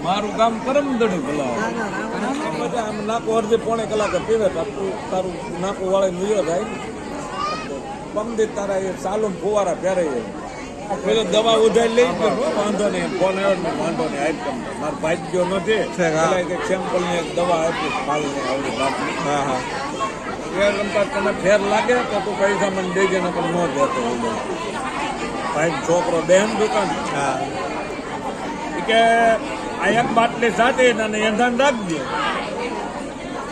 મારું કામ કરમદડી ભલા આમ નાકો અડધી પોણે કલાક પીવે તારું નાકો વાળે નિયો થાય પમદી તારા એ સાલું ફુવારા પહેરે પેલો દવા ઉધાર લઈ ગયો વાંધો નહીં ફોન આવ્યો ને વાંધો નહીં આઈટમ મારો ભાઈ ગયો નથી કે સેમ્પલ ની એક દવા આપી ફાલ ને આવડી બાકી તને ફેર લાગે તો તું પૈસા મને દેજે ને પણ ન દેતો ભાઈ છોકરો બેન દુકાન કે આ એક બાટલી સાથે અને એંધાન રાખજે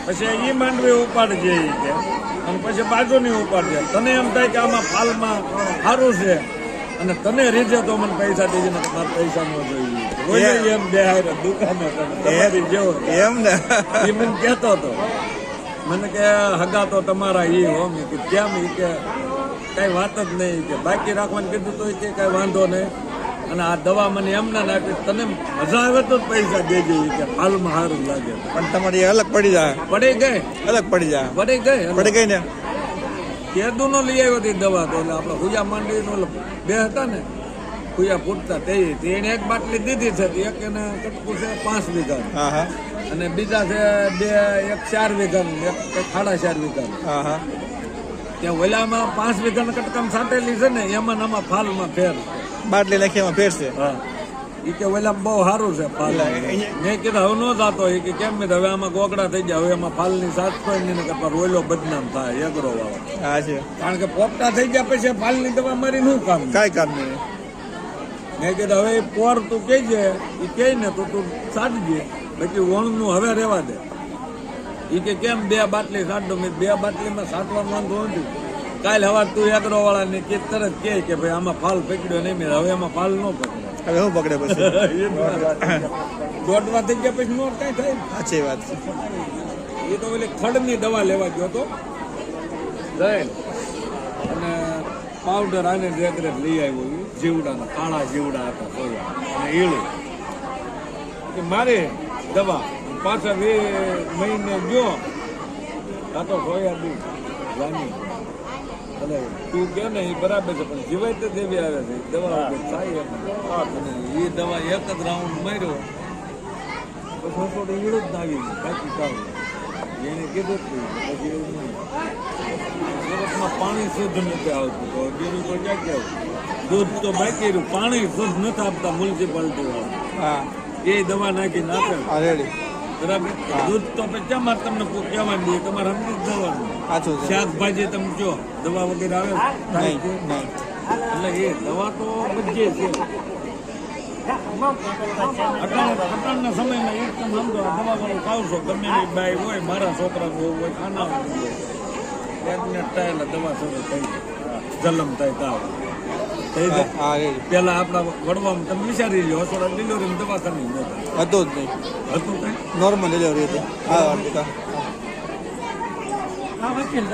પછી એ માંડવી ઉપાડજે કે અને પછી બાજુની ઉપાડજે તને એમ થાય કે આમાં ફાલમાં સારું છે અને તને રીઝે તો મને પૈસા દેજે ને મારે પૈસા ન જોઈએ એમ દેહાય દુકાને તમારી જેવો એમ ને એ મને કહેતો હતો મને કે હગા તો તમારા એ હો મેં કે કેમ એ કે કઈ વાત જ નહીં કે બાકી રાખવાનું કીધું તો કે કઈ વાંધો નહીં અને આ દવા મને એમ ના નાખી તને મજા આવે તો પૈસા દેજે કે હાલમાં સારું લાગે પણ તમારી અલગ પડી જાય પડી ગઈ અલગ પડી જાય પડી ગઈ ને કેદુ નો લઈ આવ્યો હતી દવા તો એટલે આપડે હુજા માંડી નો બે હતા ને હુજા ફૂટતા એને એક બાટલી દીધી છે એક એને કટકું છે 5 વીઘા અને બીજા છે એક 4 વીઘાનું એક 4.5 વીઘાનું ત્યાં ઓલામાં 5 વીઘાના કટકામ સાટેલી છે ને એમાં આમાં ફાલમાં ફેર બાટલી નાખી એમાં ફેર છે એ કે ઓલામાં બહુ સારું છે ફાલ મેં કીધું હવે ન જાતો એ કે કેમ મેં હવે આમાં ગોગડા થઈ જાય હવે એમાં ફાલની સાત નહીં કરતા રોયલો બદનામ થાય એગરો વાળો કારણ કે પોપટા થઈ ગયા પછી ફાલની દવા મારી શું કામ કાંઈ કામ નહીં મેં કીધું હવે પોર તું કહેજે એ કહે ને તો તું સાધજે બાકી વણનું હવે રહેવા દે એ કે કેમ 2 બાટલી સાંટો મેં 2 બાટલીમાં સાંટવાનું વાંધો નથી કાલે હવાર તું એગરો વાળા ને કે તરત કે ભાઈ આમાં ફાલ પકડ્યો નહીં મેં હવે એમાં ફાલ ન પકડે હવે શું પકડે પછી દોડવા થઈ ગયા પછી નો કઈ થાય સાચી વાત એ તો પેલી ખડની દવા લેવા ગયો હતો અને પાવડર આને રેગરેટ લઈ આવ્યો જીવડાના કાળા જીવડા હતા સોયા અને ઈળું કે મારે દવા પાછા 2 મહિને ગયો આ તો સોયાબીન વાની અને તું કે ને એ બરાબર છે પણ જીવાય તો દેવી આવે છે દવા થાય અને એ દવા એક જ રાઉન્ડ માર્યો પછી થોડું ઈળું જ આવી ગયું બાકી કામ એને કીધું પછી એવું નહીં સુરતમાં પાણી શુદ્ધ નથી આવતું તો બીજું તો ક્યાં કેવું દૂધ તો બાકી રહ્યું પાણી શુદ્ધ નથી આપતા મ્યુનિસિપાલિટી વાળા એ દવા નાખી નાખે બરાબર દૂધ તો પછી મારે તમને કહેવાનું દઈએ તમારે સમજી જ જવાનું શાકભાજી તમે જો દવા વગેરે આવે એટલે એ દવા તો બધી છે અત્યારના સમયમાં એક તમે સમજો દવા વાળું ખાવશો ગમે એની બાઈ હોય મારા છોકરાનું એવું હોય ખાના હોય ટાયલા દવા શરૂ થઈ જલમ થાય તાવ પેલા આપડા વડવામાં તમે વિચારી લો થોડા ડિલિવરી દવાખાની હતું જ નહીં હતું કઈ નોર્મલ ડિલિવરી હતી વકીલ